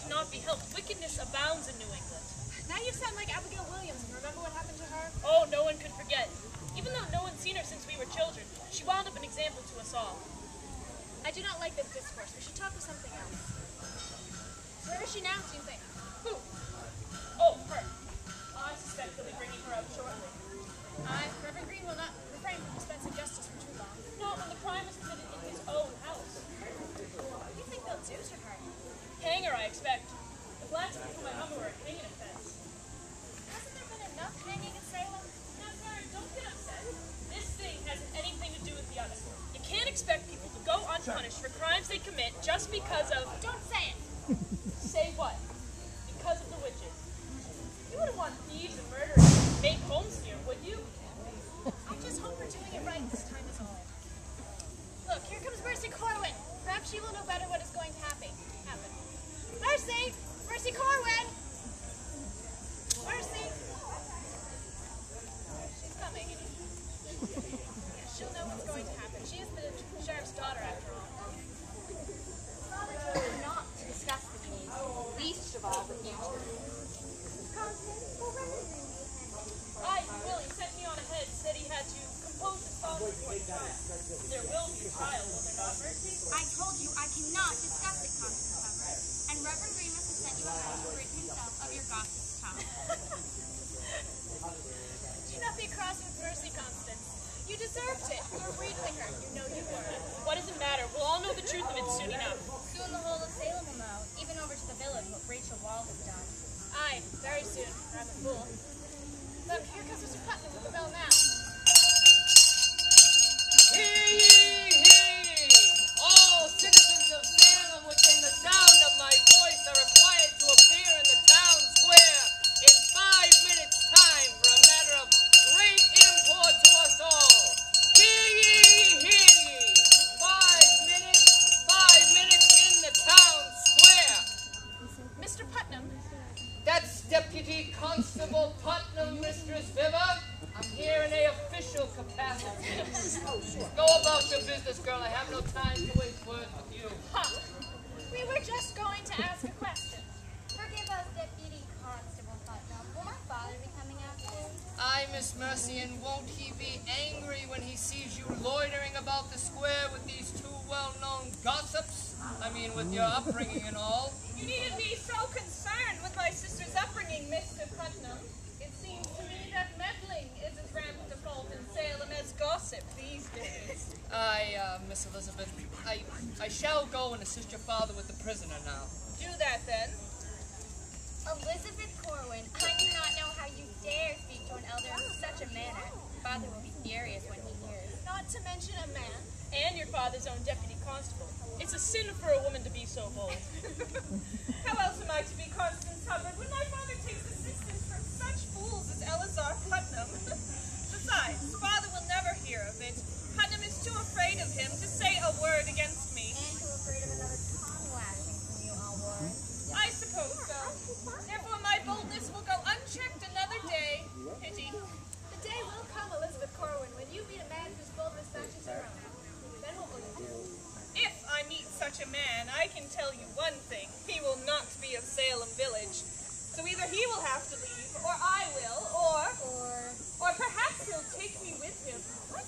cannot be helped. Wickedness abounds in New England. Now you sound like Abigail Williams. Remember what happened to her? Oh, no one could forget. Even though no one's seen her since we were children, she wound up an example to us all. I do not like this discourse. We should talk of something else. Where is she now, do you think? Who? Oh, her. I suspect they'll be bringing her out shortly. Reverend Green will not refrain from dispensing justice for too long. Not when the crime was committed in his own house. What do you think they'll do to her? Hang her, I expect. The blacksmith whom I hung her at hanging offense. Hasn't there been enough hanging in Salem? Now, Sarah, don't get upset. This thing hasn't anything to do with the other. You can't expect people to go unpunished for crimes they commit just because of... Don't say it! Say what? Because of the witches. You wouldn't want thieves and murderers to make homes here, would you? I just hope we're doing it right this time is all. Look, here comes Mercy Corwin. Perhaps she will know better what is going to happen. Mercy! Mercy Corwin! Mercy! She's coming. She'll know what's going to happen. She is the sheriff's daughter, after all. Father told me not to discuss the case, least of all with you. Aye, Willie sent me on ahead, said he had to compose a song before the trial. There will be a trial, will there not, Mercy? I told you I cannot discuss it, Constance Hubbard, and Reverend Remus has sent you a message to rid himself of your gossip's tongue. Do not be cross with Mercy, Constance. You deserved it. You were wheedling her. You know you were. What does it matter? We'll all know the truth of it soon enough. Soon the whole of Salem will know, even over to the village, what Rachel Wall has done. Aye, very soon. I'm a fool. Look, here comes Mr. Putnam with the bell now. Hear ye, hear ye! All citizens of Salem within the sound of my voice are required to appear in the town square in 5 minutes' time for a matter of great import to us all. Hear ye, hear ye! 5 minutes in the town square. Mr. Putnam. That's Deputy Constable Putnam, Mistress Viva. I'm here in a official capacity. Go about your business, girl. I have no time to waste words with you. Ha! We were just going to ask a question. Forgive us, Deputy Constable Putnam. Will my father be coming out soon? Aye, Miss Mercy, and won't he be angry when he sees you loitering about the square with these two well-known gossips? I mean, with your upbringing and all. You needn't be so concerned with my sister's upbringing, Mr. Putnam. It seems to me that meddling is as rampant a fault in Salem as gossip these days. Aye, Miss Elizabeth, I shall go and assist your father with the prisoner now. Do that, then. Elizabeth Corwin, I do not know how you dare speak to an elder in such a manner. Father will be furious when he hears. Not to mention a man. And your father's own deputy constable. It's a sin for a woman to be so bold. How else am I to be Constance Hubbard when my father takes assistance from such fools as Eleazar Putnam? Besides, father will never hear of it. Putnam is too afraid of him to say a word against me. And too afraid of another tongue lashing from you, Allward. I suppose so. Therefore my boldness will go unchecked another day. Pity. The day will come, Elizabeth Corwin, when you meet a man whose boldness matches your own. Then what will you do? If I meet such a man, I can tell you one thing. He will not be of Salem village. So either he will have to leave, or I will, or perhaps he'll take me with him. What?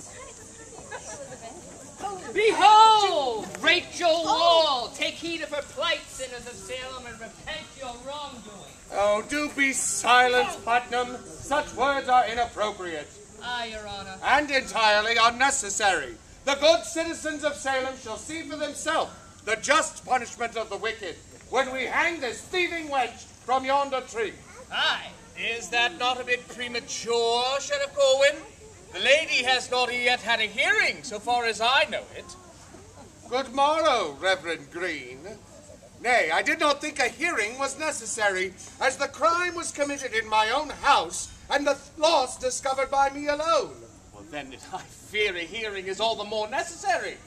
Behold, Rachel Wall! Take heed of her plight, sinners of Salem, and repent your wrongdoing. Oh, do be silent, Putnam. Such words are inappropriate. Aye, Your Honor. And entirely unnecessary. The good citizens of Salem shall see for themselves the just punishment of the wicked when we hang this thieving wench from yonder tree. Aye, is that not a bit premature, Sheriff Corwin? The lady has not yet had a hearing, so far as I know it. Good morrow, Reverend Green. Nay, I did not think a hearing was necessary, as the crime was committed in my own house, and the loss discovered by me alone. Well, then I fear a hearing is all the more necessary,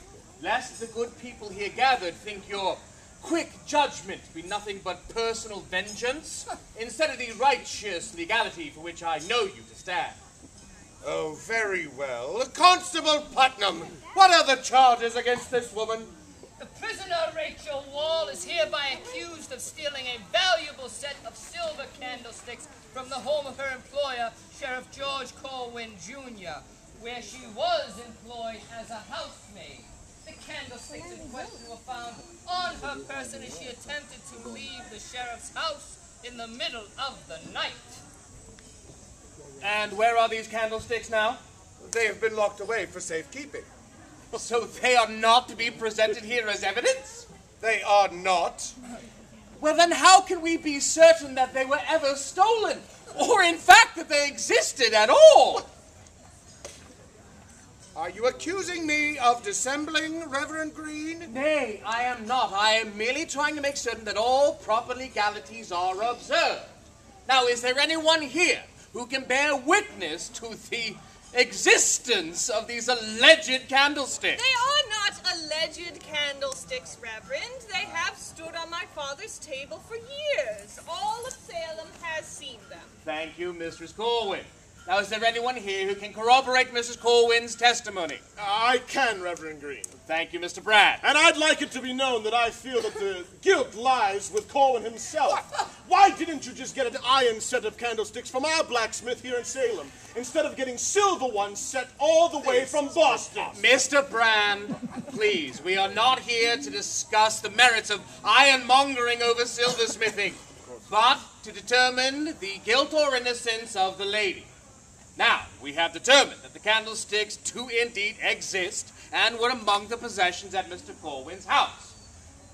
lest the good people here gathered think your quick judgment be nothing but personal vengeance, instead of the righteous legality for which I know you to stand. Oh, very well. Constable Putnam, what are the charges against this woman? The prisoner, Rachel Wall, is is hereby accused of stealing a valuable set of silver candlesticks from the home of her employer, Sheriff George Corwin, Jr., where she was employed as a housemaid. The candlesticks in question were found on her person as she attempted to leave the sheriff's house in the middle of the night. And where are these candlesticks now? They have been locked away for safekeeping. So they are not to be presented here as evidence? They are not. Well, then how can we be certain that they were ever stolen? Or, in fact, that they existed at all? Are you accusing me of dissembling, Reverend Green? Nay, I am not. I am merely trying to make certain that all proper legalities are observed. Now, is there anyone here who can bear witness to the existence of these alleged candlesticks? They are not alleged candlesticks, Reverend. They have stood on my father's table for years. All of Salem has seen them. Thank you, Mistress Corwin. Now, is there anyone here who can corroborate Mrs. Corwin's testimony? I can, Reverend Green. Thank you, Mr. Brad. And I'd like it to be known that I feel that the guilt lies with Corwin himself. Why didn't you just get an iron set of candlesticks from our blacksmith here in Salem, instead of getting silver ones set all the way from Boston? Mr. Brand, please, we are not here to discuss the merits of ironmongering over silversmithing, but to determine the guilt or innocence of the lady. Now, we have determined that the candlesticks do indeed exist and were among the possessions at Mr. Corwin's house.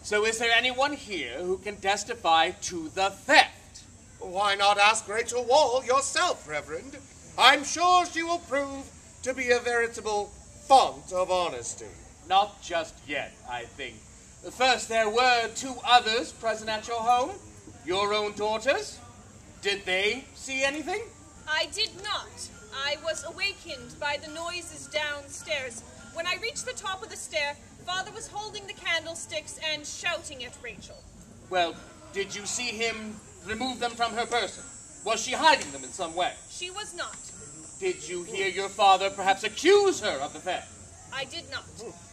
So is there anyone here who can testify to the theft? Why not ask Rachel Wall yourself, Reverend? I'm sure she will prove to be a veritable font of honesty. Not just yet, I think. First, there were 2 others present at your home. Your own daughters. Did they see anything? I did not. I was awakened by the noises downstairs. When I reached the top of the stair, Father was holding the candlesticks and shouting at Rachel. Well, did you see him remove them from her person? Was she hiding them in some way? She was not. Did you hear your father perhaps accuse her of the theft? I did not.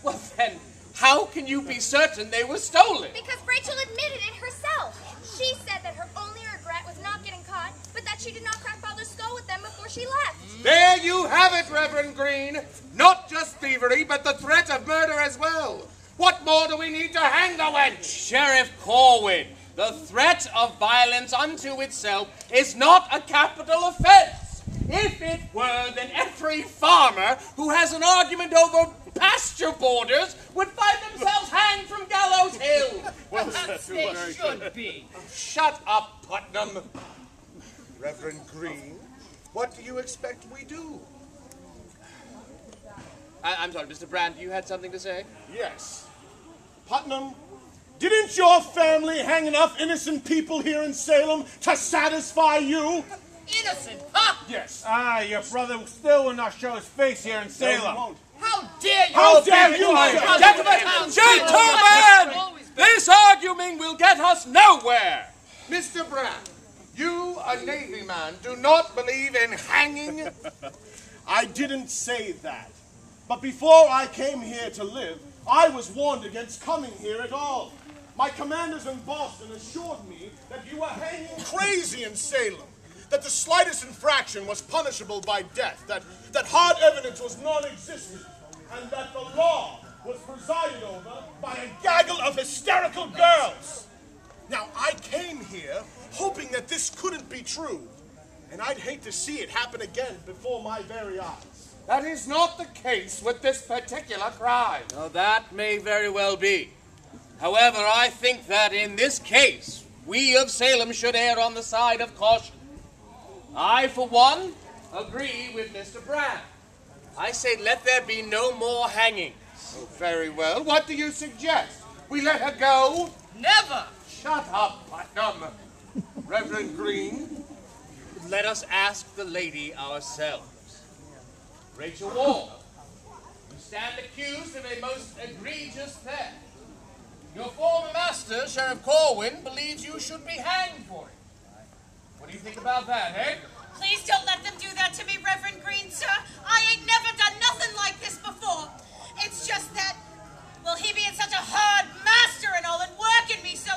Well then, how can you be certain they were stolen? Because Rachel admitted it herself. She said that her only regret was not getting caught, but that she did not crack Father's skull with them before she left. There you have it, Reverend Green. Not just thievery, but the threat of murder as well. What more do we need to hang the wench? Sheriff Corwin, the threat of violence unto itself is not a capital offense. If it were, then every farmer who has an argument over pasture borders would find themselves hanged from Gallows Hill. Well, They should be. Shut up, Putnam. Reverend Green, what do you expect we do? I'm sorry, Mr. Brand, you had something to say? yes. Putnam, didn't your family hang enough innocent people here in Salem to satisfy you? Innocent, huh? Yes. Your brother still will not show his face here in Salem. won't. How dare you? How dare you, sir? Gentlemen! This argument will get us nowhere! Mr. Brand, you, a Navy man, do not believe in hanging? I didn't say that. But before I came here to live, I was warned against coming here at all. My commanders in Boston assured me that you were hanging crazy in Salem, that the slightest infraction was punishable by death, that hard evidence was non-existent, and that the law was presided over by a gaggle of hysterical girls. Now, I came here hoping that this couldn't be true, and I'd hate to see it happen again before my very eyes. That is not the case with this particular crime. Now, that may very well be. However, I think that in this case, we of Salem should err on the side of caution. I, for one, agree with Mr. Brand. I say let there be no more hangings. Oh, very well. What do you suggest? We let her go? Never. Shut up, Putnam. Reverend Green. Let us ask the lady ourselves. Rachel Wall, you stand accused of a most egregious theft. Your former master, Sheriff Corwin, believes you should be hanged for it. What do you think about that, eh? Please don't let them do that to me, Reverend Green, sir. I ain't never done nothing like this before. It's just that, well, he being such a hard master and all and working me so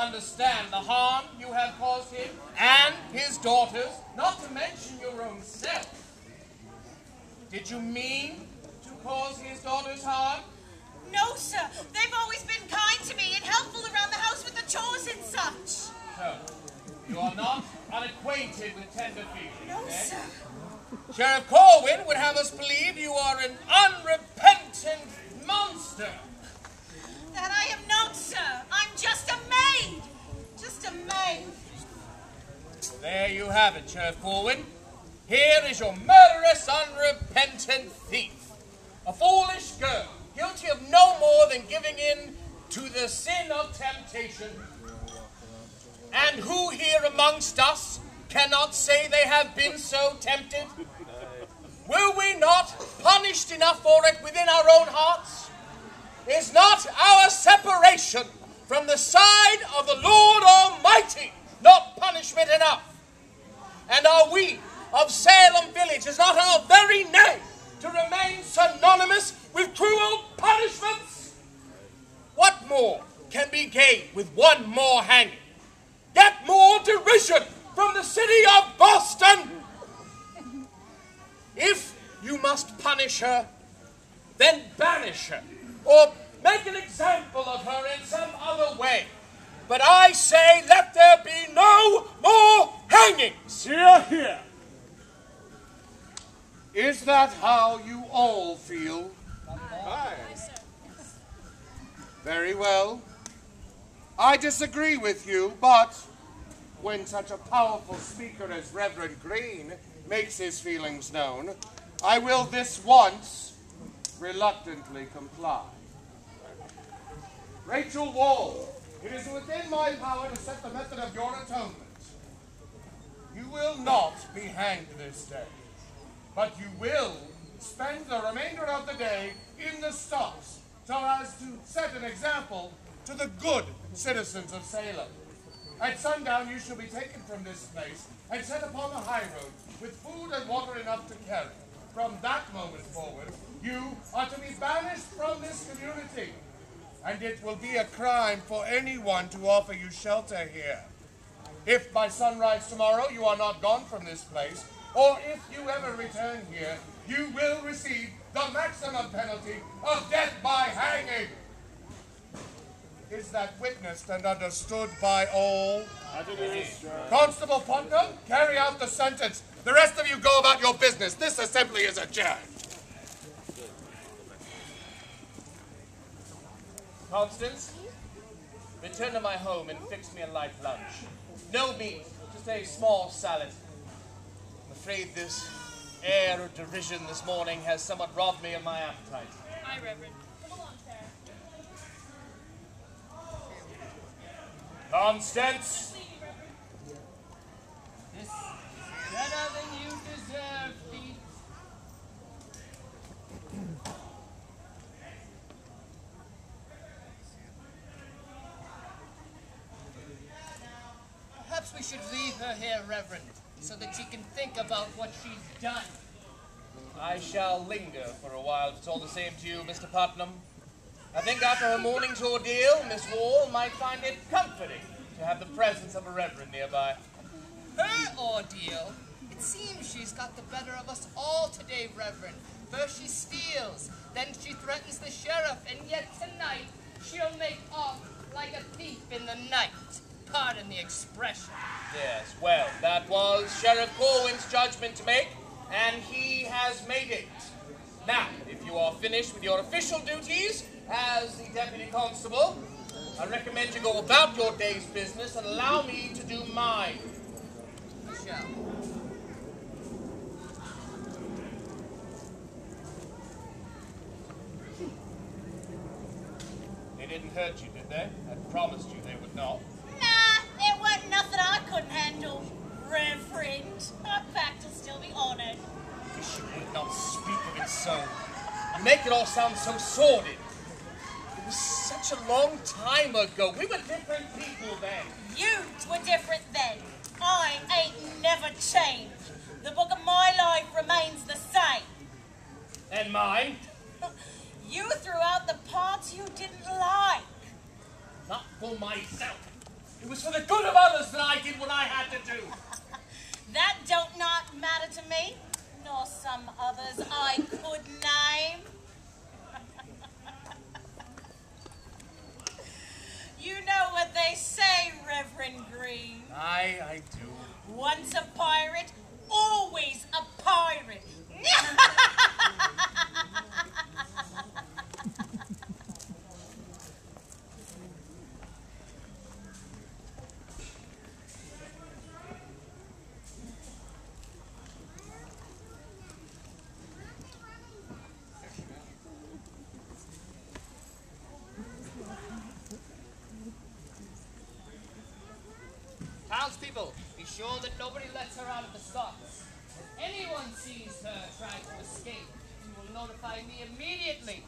understand the harm you have caused him and his daughters, not to mention your own self. Did you mean to cause his daughters harm? No, sir. They've always been kind to me and helpful around the house with the chores and such. So, you are not unacquainted with tender feelings, No, eh? sir. Sheriff Corwin would have us believe you are an unrepentant monster. That I am not, sir. I'm just a maid. Just a maid. There you have it, Sheriff Corwin. Here is your murderous, unrepentant thief. A foolish girl, guilty of no more than giving in to the sin of temptation. And who here amongst us cannot say they have been so tempted? Were we not punished enough for it within our own hearts? Is not our separation from the side of the Lord Almighty not punishment enough? And are we of Salem village, is not our very name to remain synonymous with cruel punishments? What more can be gained with one more hanging? Get more derision from the city of Boston. If you must punish her, then banish her, or make an example of her in some other way. But I say, let there be no more hangings. Hear, hear. Is that how you all feel? Aye. Very well. I disagree with you, but when such a powerful speaker as Reverend Green makes his feelings known, I will this once reluctantly comply. Rachel Wall, it is within my power to set the method of your atonement. You will not be hanged this day, but you will spend the remainder of the day in the stocks so as to set an example to the good citizens of Salem. At sundown you shall be taken from this place and set upon the high road with food and water enough to carry. From that moment forward, you are to be banished from this community, and it will be a crime for anyone to offer you shelter here. If by sunrise tomorrow you are not gone from this place, or if you ever return here, you will receive the maximum penalty of death by hanging. Is that witnessed and understood by all? Constable Putnam, carry out the sentence. The rest of you go about your business. This assembly is adjourned. Constance, return to my home and fix me a light lunch. No meat, just a small salad. I'm afraid this air of derision this morning has somewhat robbed me of my appetite. Aye, Reverend. Come along, Sarah. Constance! This is better than you deserve, thief. Perhaps we should leave her here, Reverend, so that she can think about what she's done. I shall linger for a while, if it's all the same to you, Mr. Putnam. I think after her morning's ordeal, Miss Wall might find it comforting to have the presence of a reverend nearby. Her ordeal? It seems she's got the better of us all today, Reverend. First she steals, then she threatens the sheriff, and yet tonight she'll make off like a thief in the night. Pardon the expression. Yes, well, that was Sheriff Corwin's judgment to make, and he has made it. Now, if you are finished with your official duties as the deputy constable, I recommend you go about your day's business and allow me to do mine. I shall. They didn't hurt you, did they? I promised you they would not. Nah, there wasn't nothing I couldn't handle, Reverend. I'd back to still be honored. Wish you would not speak of it so. You make it all sound so sordid. It was such a long time ago. We were different people then. You were different then. I ain't never changed. The book of my life remains the same. And mine? You threw out the parts you didn't like. Not for myself. It was for the good of others that I did what I had to do. That don't not matter to me, nor some others I could name. You know what they say, Reverend Green. I do. Once a pirate, always a pirate. Townspeople, be sure that nobody lets her out of the stocks. If anyone sees her trying to escape, you will notify me immediately.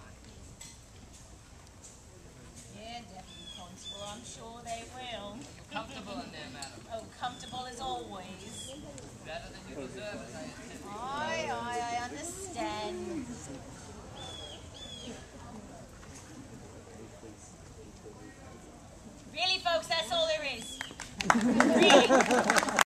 Yeah, Deputy Constable, I'm sure they will. You're comfortable in there, madam. Oh, comfortable as always. Better than you deserve, as I intend. Aye, I understand.